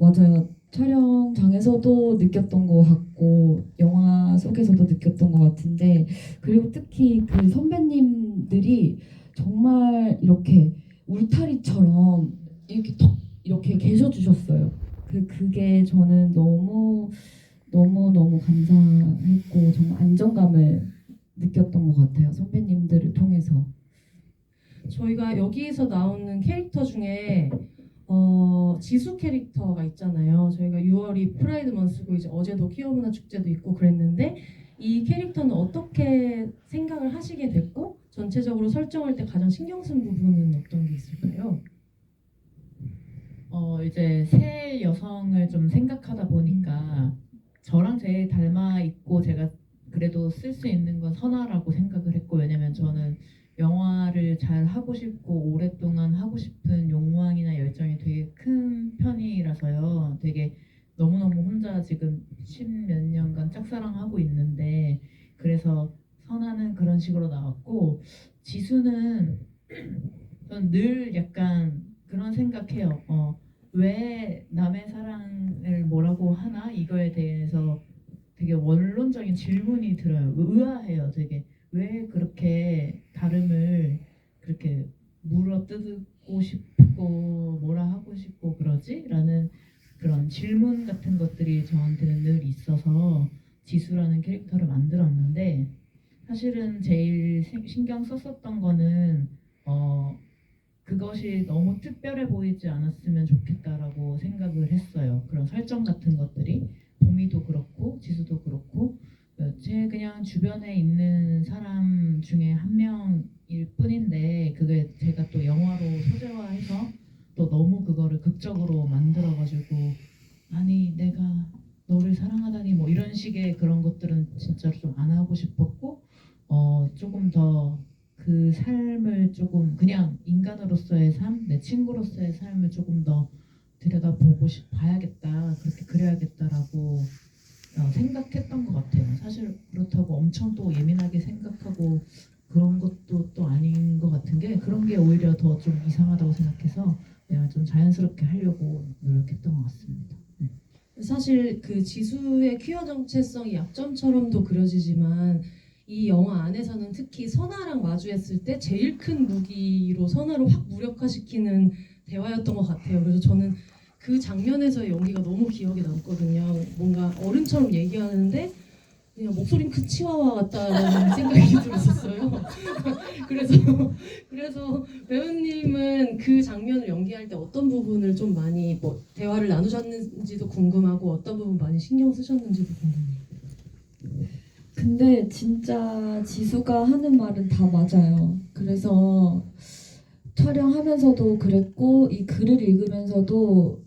맞아요. 촬영장에서도 느꼈던 것 같고 영화 속에서도 느꼈던 것 같은데 그리고 특히 그 선배님들이 정말 이렇게 울타리처럼 이렇게 턱 이렇게 계셔주셨어요. 그게 저는 너무 감사했고 정말 안정감을 느꼈던 것 같아요. 선배님들을 통해서. 저희가 여기에서 나오는 캐릭터 중에 지수 캐릭터가 있잖아요. 저희가 6월이 프라이드 먼스고 이제 어제도 키오문화 축제도 있고 그랬는데 이 캐릭터는 어떻게 생각을 하시게 됐고 전체적으로 설정할 때 가장 신경 쓴 부분은 어떤 게 있을까요? 이제 새 여성을 좀 생각하다 보니까 저랑 제일 닮아 있고 제가 그래도 쓸 수 있는 건 선아라고 생각을 했고 왜냐면 저는 영화를 잘 하고 싶고 오랫동안 하고 싶은 욕망이나 열정이 되게 큰 편이라서요. 되게 너무너무 혼자 지금 10몇 년간 짝사랑하고 있는데 그래서 선아는 그런 식으로 나왔고 지수는 전 늘 약간 그런 생각해요. 왜 남의 사랑을 뭐라고 하나 이거에 대해서 되게 원론적인 질문이 들어요. 의아해요. 되게 왜 그렇게 다름을 그렇게 물어뜯고 싶고 뭐라 하고 싶고 그러지? 라는 그런 질문 같은 것들이 저한테는 늘 있어서 지수라는 캐릭터를 만들었는데 사실은 제일 신경 썼었던 거는 그것이 너무 특별해 보이지 않았으면 좋겠다라고 생각을 했어요. 그런 설정 같은 것들이 봄이도 그렇고 지수도 그렇고 제 그냥 주변에 있는 사람 중에 한 명일 뿐인데 그게 제가 또 영화로 소재화해서 또 너무 그거를 극적으로 만들어가지고 아니 내가 너를 사랑하다니 뭐 이런 식의 그런 것들은 진짜로 좀 안 하고 싶었고 조금 더 그 삶을 조금 그냥 인간으로서의 삶, 내 친구로서의 삶을 조금 더 들여다보고 봐야겠다, 그렇게 그려야겠다라고 생각했던 것 같아요. 사실 그렇다고 엄청 또 예민하게 생각하고 그런 것도 또 아닌 것 같은 게 그런 게 오히려 더 좀 이상하다고 생각해서 내가 좀 자연스럽게 하려고 노력했던 것 같습니다. 사실 그 지수의 퀴어 정체성이 약점처럼도 그려지지만 이 영화 안에서는 특히 선아랑 마주했을 때 제일 큰 무기로 선아를 확 무력화시키는 대화였던 것 같아요. 그래서 저는 그 장면에서의 연기가 너무 기억에 남거든요. 뭔가 어른처럼 얘기하는데 그냥 목소리는 큰 치와와 같다는 생각이 들었었어요. 그래서 배우님은 그 장면을 연기할 때 어떤 부분을 좀 많이 뭐 대화를 나누셨는지도 궁금하고 어떤 부분 많이 신경 쓰셨는지도 궁금해요. 근데 진짜 지수가 하는 말은 다 맞아요. 그래서 촬영하면서도 그랬고 이 글을 읽으면서도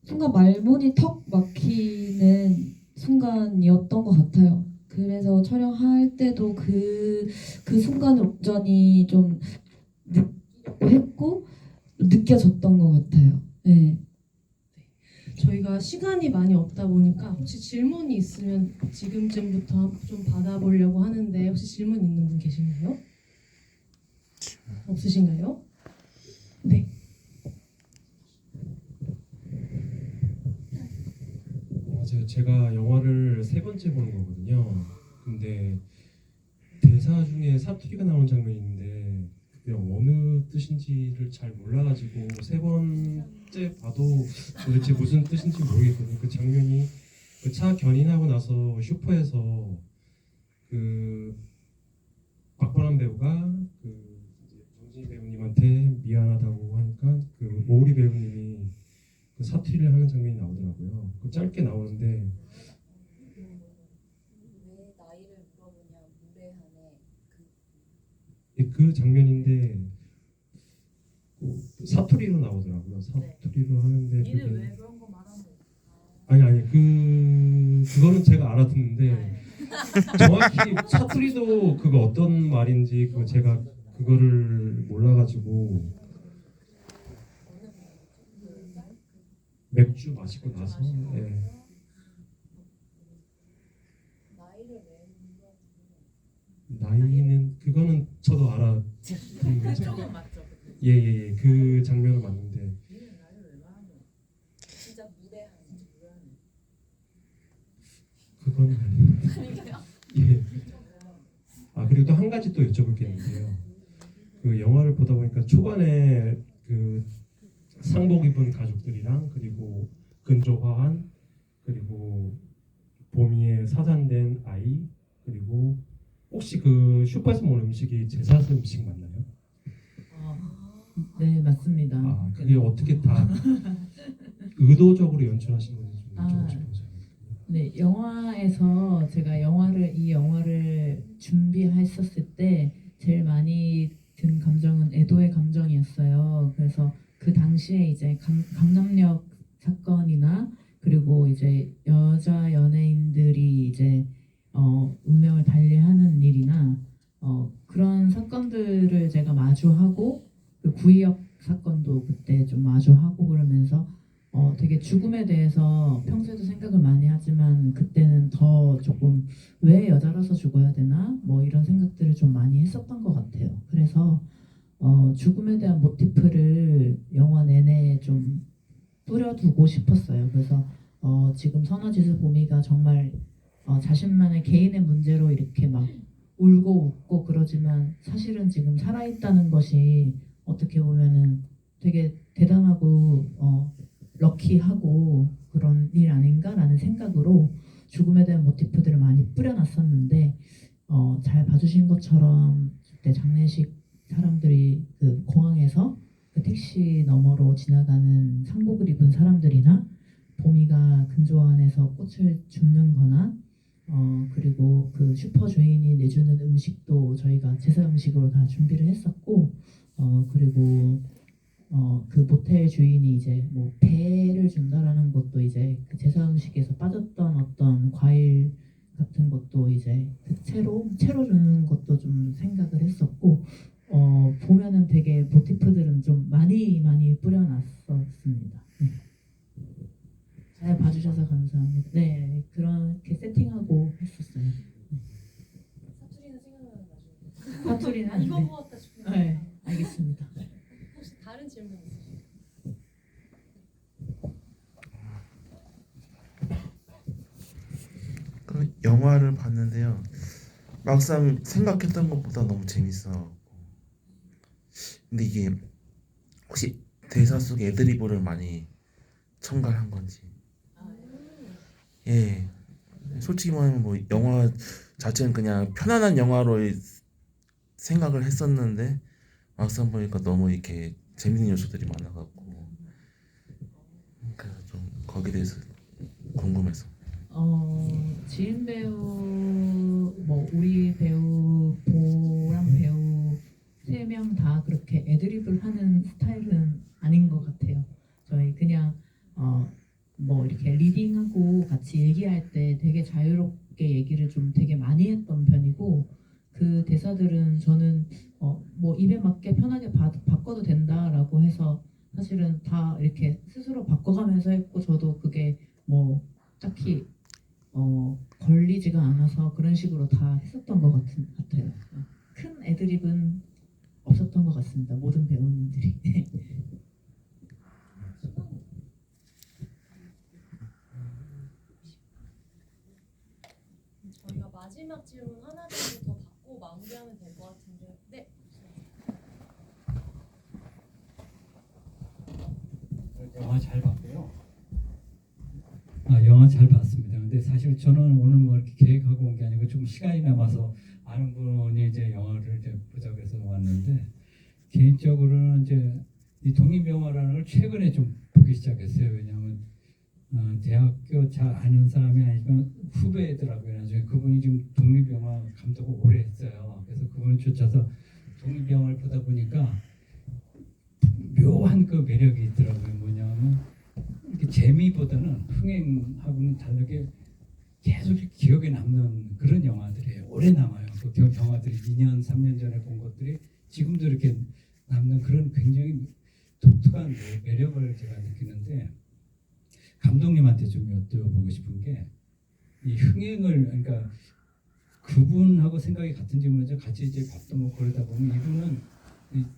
순간 말문이 턱 막히는 순간이었던 것 같아요. 그래서 촬영할 때도 그 순간을 온전히 좀 느끼려고 했고 느껴졌던 것 같아요. 네. 저희가 시간이 많이 없다 보니까 혹시 질문이 있으면 지금쯤부터 좀 받아보려고 하는데 혹시 질문 있는 분 계신가요? 없으신가요? 네. 제가 영화를 세 번째 보는 거거든요. 근데 대사 중에 사투리가 나온 장면이 있는데 그게 어느 뜻인지를 잘 몰라가지고 세 번째 봐도 도대체 무슨 뜻인지 모르겠거든요. 그 장면이 그 차 견인하고 나서 슈퍼에서 그 박보람 배우가 그 이제 정진희 배우님한테 미안하다고 하니까 그 오우리 배우님이 그 사투리를 하는 장면이 나오더라고요. 그 짧게 나오는데 왜 나이를 물어보냐 무례하네. 그 장면인데 그 사투리로 나오더라고요. 사투리로 하는데 그게 그런 거 말하는 거? 아니 그거는 제가 알아듣는데 정확히 사투리도 그거 어떤 말인지 그거 제가 그거를 몰라가지고 맥주 마시고 나서 예. 나이를 왜 물어보냐. 나이는 그거는 저도 알아듣는 거죠. 예예예 그 장면은 맞는데 진짜 무례하네. 그건 아니에요. 예. 아 그리고 또 한 가지 또 여쭤볼 게 있는데요. 그 영화를 보다 보니까 초반에 그 상복 입은 가족들이랑 그리고 근조화한 그리고 보미의 사산된 아이 그리고 혹시 그 슈퍼에서 먹는 음식이 제사스 음식 맞나요? 네, 맞습니다. 아 그게 어떻게 다 의도적으로 연출하신 건지 좀 아. 여쭤보고 싶어서. 네, 영화에서 제가 이 영화를 준비했었을 때 제일 많이 든 감정은 애도의 감정이었어요. 그래서 그 당시에 이제 강남역 사건이나 그리고 이제 여자 연예인들이 이제 운명을 달리하는 일이나 그런 사건들을 제가 마주하고 그 구이역 사건도 그때 좀 마주하고 그러면서 되게 죽음에 대해서 평소에도 생각을 많이 하지만 그때는 더 조금 왜 여자라서 죽어야 되나 뭐 이런 생각들을 좀 많이 했었던 것 같아요. 그래서 죽음에 대한 모티프를 영화 내내 좀 뿌려두고 싶었어요. 그래서 지금 선화지수 보미가 정말 자신만의 개인의 문제로 이렇게 막 울고 웃고 그러지만 사실은 지금 살아있다는 것이 어떻게 보면은 되게 대단하고 럭키하고 그런 일 아닌가라는 생각으로 죽음에 대한 모티프들을 많이 뿌려놨었는데 잘 봐주신 것처럼 그때 장례식 사람들이 그 공항에서 그 택시 너머로 지나가는 상복을 입은 사람들이나 보미가 근조 안에서 꽃을 줍는 거나 그리고 그 슈퍼 주인이 내주는 음식도 저희가 제사 음식으로 다 준비를 했었고 그리고 그 모텔 주인이 이제 뭐 배를 준다라는 것도 이제 그 제사 음식에서 빠졌던 어떤 과일 같은 것도 이제 그 채로 주는 것도 좀 생각을 했었고 보면은 되게 모티프들은 좀 많이 뿌려놨었습니다. 네. 잘 봐주셔서 감사합니다. 네, 그렇게 세팅하고 했었어요. 사투리는 생각나는 나중에. 사투리는 아 이거 네. 모았다 싶으면. 네, 알겠습니다. 혹시 다른 질문 있으세요? 그 영화를 봤는데요. 막상 생각했던 것보다 너무 재밌어. 근데 이게 혹시 대사 속에 애드리브를 많이 첨가를 한 건지. 예. 솔직히 말하면 뭐 영화 자체는 그냥 편안한 영화로 생각을 했었는데 막상 보니까 너무 이렇게 재밌는 요소들이 많아갖고 그래서 좀 거기에 대해서 궁금해서. 지인 배우, 뭐 우리 배우, 보람 배우 3명 다 그렇게 애드립을 하는 스타일은 아닌 것 같아요. 저희 그냥 사실은 다 이렇게 스스로 바꿔가면서 했고 저도 그게 뭐 딱히 걸리지가 않아서 그런 식으로 다 했었던 것 같아요. 큰 애드립은 없었던 것 같습니다. 모든 배우님들이. 저희가 마지막 질문 하나 정도 더 받고 마무리하면 될 것 같은데. 네. 영화 잘 봤고요. 영화 잘 봤습니다. 근데 사실 저는 오늘 뭐 이렇게 계획하고 온 게 아니고 좀 시간이 남아서 아는 분이 이제 영화를 이제 보자고 해서 왔는데 개인적으로는 이제 이 독립영화라는 걸 최근에 좀 보기 시작했어요. 왜냐하면 대학교 잘 아는 사람이 아니지만 후배더라고요. 나중에 그분이 지금 독립영화 감독을 오래 했어요. 그래서 그분을 쫓아서 독립영화를 보다 보니까 묘한 그 매력이 있더라고요. 뭐냐면 이렇게 재미보다는 흥행하고는 다르게 계속 이렇게 기억에 남는 그런 영화들이에요. 오래 남아요. 그 영화들이 2년, 3년 전에 본 것들이 지금도 이렇게 남는 그런 굉장히 독특한 매력을 제가 느끼는데 감독님한테 좀 여쭤보고 싶은 게 이 흥행을 그러니까 그분하고 생각이 같은지 모르죠. 같이 이제 밥도 먹고 그러다 보면 이분은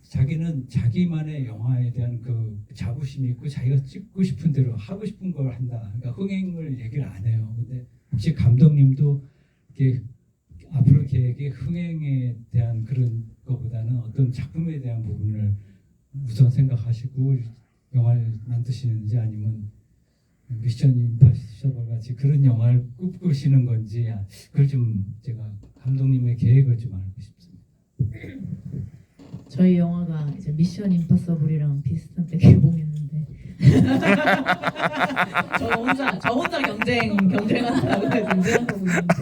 자기는 자기만의 영화에 대한 그 자부심이 있고 자기가 찍고 싶은 대로 하고 싶은 걸 한다. 그러니까 흥행을 얘기를 안 해요. 근데 혹시 감독님도 이렇게 앞으로 계획이 흥행에 대한 그런 것보다는 어떤 작품에 대한 부분을 우선 생각하시고 영화를 만드시는지 아니면 미션 임파서블 같이 그런 영화를 꿈꾸시는 건지 그걸 좀 제가 감독님의 계획을 좀 알고 싶습니다. 저희 영화가 이제 미션 임파서블이랑 비슷한 때 개봉했는데 저 혼자 경쟁하느라고 경쟁하고 있는데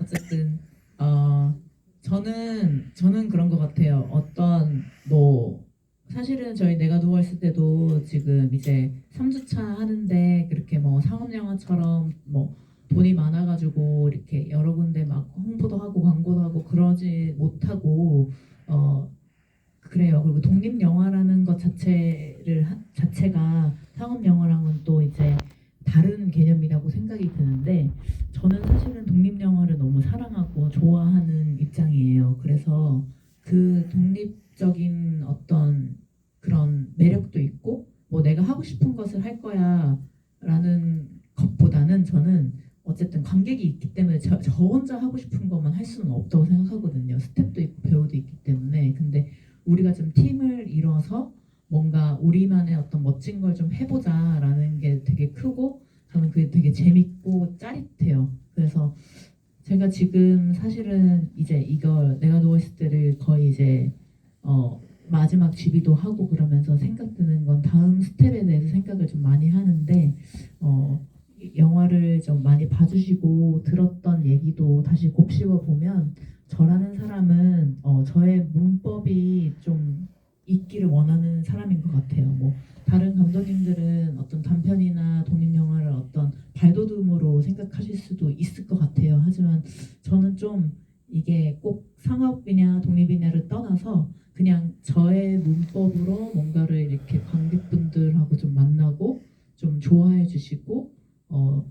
어쨌든 저는 그런 것 같아요. 어떤 뭐 사실은 저희 내가 누워 있을 때도 지금 이제 3주차 하는데 그렇게 뭐 상업 영화처럼 뭐 돈이 많아가지고 이렇게 여러 군데 막 홍보도 하고 광고도 하고 그러지 못하고 그래요. 그리고 독립 영화라는 것 자체가 상업 영화랑은 또 이제 다른 개념이라고 생각이 드는데 저는 사실은 독립 영화를 너무 사랑하고 좋아하는 입장이에요. 그래서 그 독립적인 어떤 그런 매력도 있고 뭐 내가 하고 싶은 것을 할 거야라는 것보다는 저는 어쨌든 관객이 있기 때문에 저 혼자 하고 싶은 것만 할 수는 없다고 생각하거든요. 스텝도 있고 배우도 있기 때문에. 근데 우리가 좀 팀을 이뤄서 뭔가 우리만의 어떤 멋진 걸 좀 해보자라는 게 되게 크고 저는 그게 되게 재밌고 짜릿해요. 그래서 제가 지금 사실은 이제 이걸 내가 누워있을 때를 거의 이제 마지막 집이도 하고 그러면서 생각드는 건 다음 스텝에 대해서 생각을 좀 많이 하는데 영화를 좀 많이 봐주시고 들었던 얘기도 다시 곱씹어 보면 저라는 사람은 저의 문법이 좀 있기를 원하는 사람인 것 같아요. 뭐 다른 감독님들은 어떤 단편이나 독립영화를 어떤 발돋움으로 생각하실 수도 있을 것 같아요. 하지만 저는 좀 이게 꼭 상업이냐 독립이냐를 떠나서 그냥 저의 문법으로 뭔가를 이렇게 관객분들하고 좀 만나고 좀 좋아해 주시고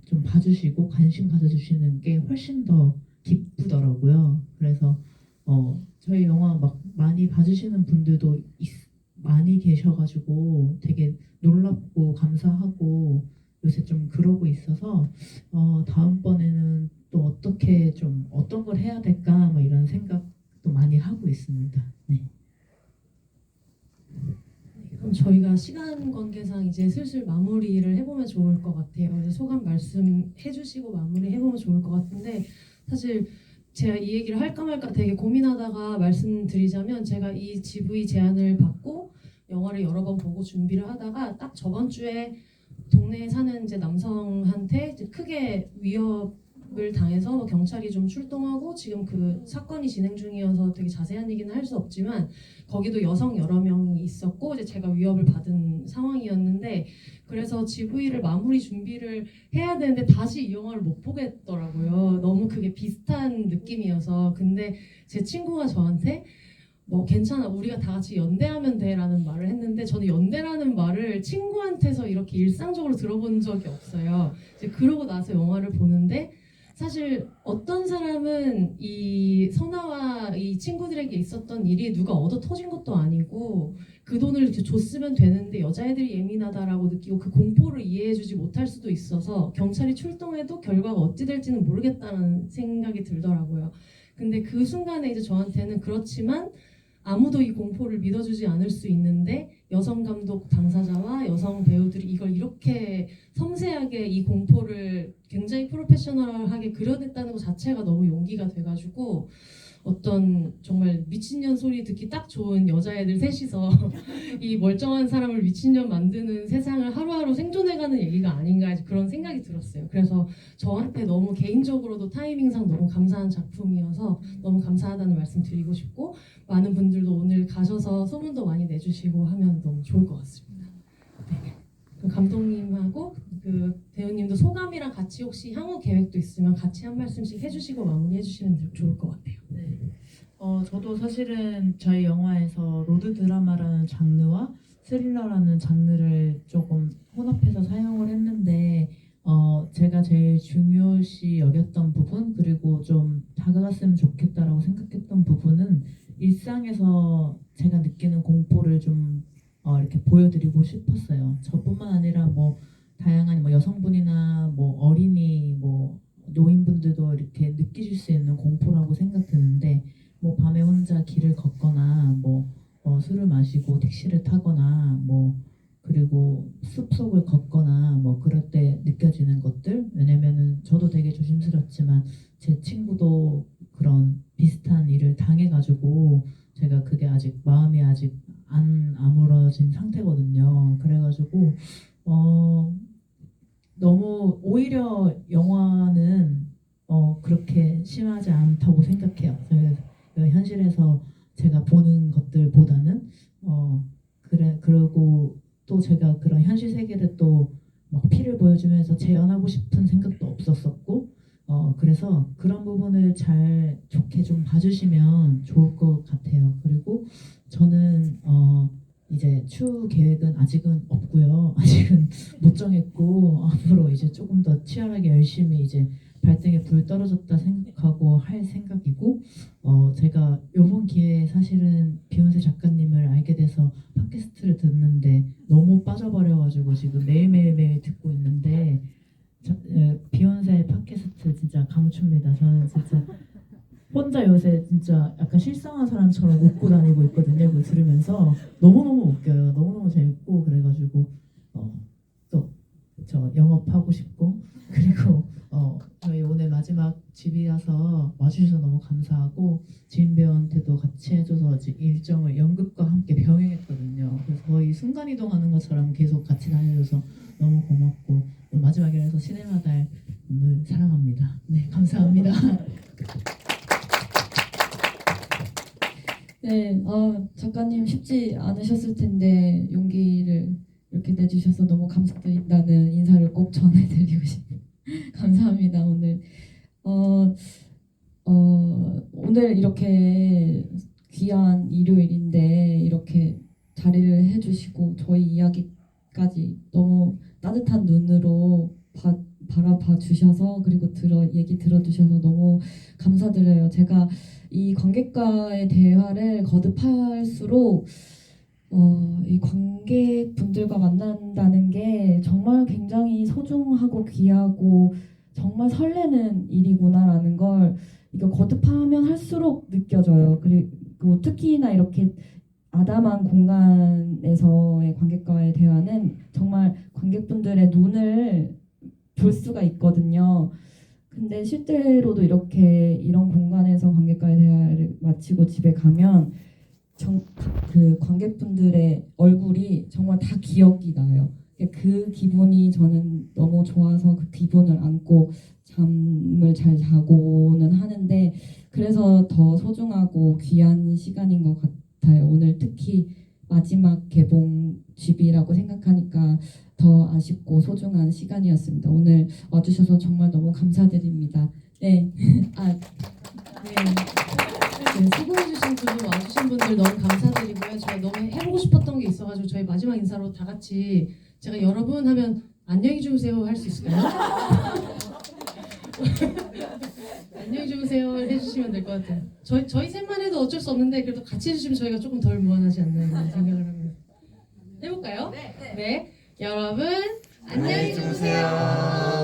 좀 봐주시고 관심 가져주시는 게 훨씬 더 기쁘더라고요. 그래서 저희 영화 막 많이 봐주시는 분들도 많이 계셔가지고 되게 놀랍고 감사하고 요새 좀 그러고 있어서 다음번에는 또 어떻게 좀 어떤 걸 해야 될까 뭐 이런 생각도 많이 하고 있습니다. 네. 그럼 저희가 시간 관계상 이제 슬슬 마무리를 해보면 좋을 것 같아요. 그래서 소감 말씀해주시고 마무리 해보면 좋을 것 같은데 사실 제가 이 얘기를 할까 말까 되게 고민하다가 말씀드리자면 제가 이 GV 제안을 받고 영화를 여러 번 보고 준비를 하다가 딱 저번 주에 동네에 사는 이제 남성한테 이제 크게 위협을 당해서 뭐 경찰이 좀 출동하고 지금 그 사건이 진행 중이어서 되게 자세한 얘기는 할 수 없지만 거기도 여성 여러 명이 있었고 이제 제가 위협을 받은 상황이었는데 그래서 GV를 마무리 준비를 해야 되는데 다시 이 영화를 못 보겠더라고요. 너무 그게 비슷한 느낌이어서 근데 제 친구가 저한테 뭐 괜찮아 우리가 다 같이 연대하면 돼라는 말을 했는데 저는 연대라는 말을 친구한테서 이렇게 일상적으로 들어본 적이 없어요. 이제 그러고 나서 영화를 보는데 사실 어떤 사람은 이 선아와 이 친구들에게 있었던 일이 누가 얻어 터진 것도 아니고 그 돈을 이렇게 줬으면 되는데 여자애들이 예민하다라고 느끼고 그 공포를 이해해주지 못할 수도 있어서 경찰이 출동해도 결과가 어찌 될지는 모르겠다는 생각이 들더라고요. 근데 그 순간에 이제 저한테는 그렇지만 아무도 이 공포를 믿어주지 않을 수 있는데 여성 감독 당사자와 여성 배우들이 이걸 이렇게 섬세하게 이 공포를 굉장히 프로페셔널하게 그려냈다는 것 자체가 너무 용기가 돼가지고 어떤 정말 미친년 소리 듣기 딱 좋은 여자애들 셋이서 이 멀쩡한 사람을 미친년 만드는 세상을 하루하루 생존해가는 얘기가 아닌가 그런 생각이 들었어요. 그래서 저한테 너무 개인적으로도 타이밍상 너무 감사한 작품이어서 너무 감사하다는 말씀 드리고 싶고 많은 분들도 오늘 가셔서 소문도 많이 내주시고 하면 너무 좋을 것 같습니다. 네. 그 감독님하고 그 배우님도 소감이랑 같이 혹시 향후 계획도 있으면 같이 한 말씀씩 해주시고 마무리해주시면 좋을 것 같아요. 네. 저도 사실은 저희 영화에서 로드 드라마라는 장르와 스릴러라는 장르를 조금 혼합해서 사용을 했는데 제가 제일 중요시 여겼던 부분 그리고 좀 다가갔으면 좋겠다라고 생각했던 부분은 일상에서 제가 느끼는 공포를 좀 이렇게 보여드리고 싶었어요. 저뿐만 아니라 뭐 다양한 뭐 여성분이나 뭐 어린이 뭐 노인분들도 이렇게 느끼실 수 있는 공포라고 생각드는데 뭐 밤에 혼자 길을 걷거나 뭐 술을 마시고 택시를 타거나 뭐 그리고 숲속을 걷거나 뭐 그럴 때 느껴지는 것들 왜냐면은 저도 되게 조심스럽지만 제 친구도 그런 비슷한 일을 당해가지고 제가 그게 아직 마음이 아직 안 아물어진 상태거든요. 그래가지고 너무 오히려 영화는 그렇게 심하지 않다고 생각해요. 현실에서 제가 보는 것들보다는 그리고 또 제가 그런 현실 세계를 또 막 피를 보여주면서 재현하고 싶은 생각도 없었었고 그래서 그런 부분을 잘 좋게 좀 봐주시면 좋을 것 같아요. 그리고 저는 이제 추후 계획은 아직은 없고요. 아직은 못 정했고 앞으로 이제 조금 더 치열하게 열심히 이제 발등에 불 떨어졌다 생각하고 할 생각이고 제가 이번 기회에 사실은 비욘세 작가님을 알게 돼서 팟캐스트를 듣는데 너무 빠져버려가지고 지금 매일매일 듣고 있는데 비욘세 팟캐스트 진짜 강추입니다. 저는 진짜 혼자 요새 진짜 약간 실성한 사람처럼 웃고 다니고 있거든요. 그거 들으면서 너무너무 웃겨요. 너무너무 재밌고 그래가지고 또 저 영업하고 싶고 그리고 저희 오늘 마지막 집이라서 와주셔서 너무 감사하고 지인 배우한테도 같이 해줘서 일정을 연극과 함께 병행했거든요. 그래서 거의 순간이동하는 것처럼 계속 같이 다녀줘서 너무 고맙고 마지막이라서 시네마달 오늘 사랑합니다. 네 감사합니다. 네, 작가님 쉽지 않으셨을 텐데 용기를 이렇게 내주셔서 너무 감사드린다는 인사를 꼭 전해드리고 싶어요. 감사합니다. 오늘 오늘 이렇게 귀한 일요일인데 이렇게 자리를 해주시고 저희 이야기까지 너무 따뜻한 눈으로 바라봐 주셔서 그리고 얘기 들어주셔서 너무 감사드려요. 제가 이 관객과의 대화를 거듭할수록 이 관객분들과 만난다는 게 정말 굉장히 소중하고 귀하고 정말 설레는 일이구나라는 걸 이거 거듭하면 할수록 느껴져요. 그리고 특히나 이렇게 아담한 공간에서의 관객과의 대화는 정말 관객분들의 눈을 볼 수가 있거든요. 근데 실제로도 이렇게 이런 공간에서 관객과의 대화를 마치고 집에 가면 그 관객분들의 얼굴이 정말 다 기억이 나요. 그 기분이 저는 너무 좋아서 그 기분을 안고 잠을 잘 자고는 하는데 그래서 더 소중하고 귀한 시간인 것 같아요. 오늘 특히 마지막 개봉 집이라고 생각하니까 더 아쉽고 소중한 시간이었습니다. 오늘 와주셔서 정말 너무 감사드립니다. 네. 네. 네, 수고해주신 두 분 와주신 분들 너무 감사드리고요. 제가 너무 해보고 싶었던 게 있어가지고 저희 마지막 인사로 다 같이 제가 여러분 하면 안녕히 주무세요 할 수 있을까요? 안녕히 주무세요 해주시면 될 것 같아요. 저희 셋만 해도 어쩔 수 없는데 그래도 같이 해주시면 저희가 조금 덜 무한하지 않나 이런 생각을 합니다. 해볼까요? 네. 여러분 안녕히 주무세요.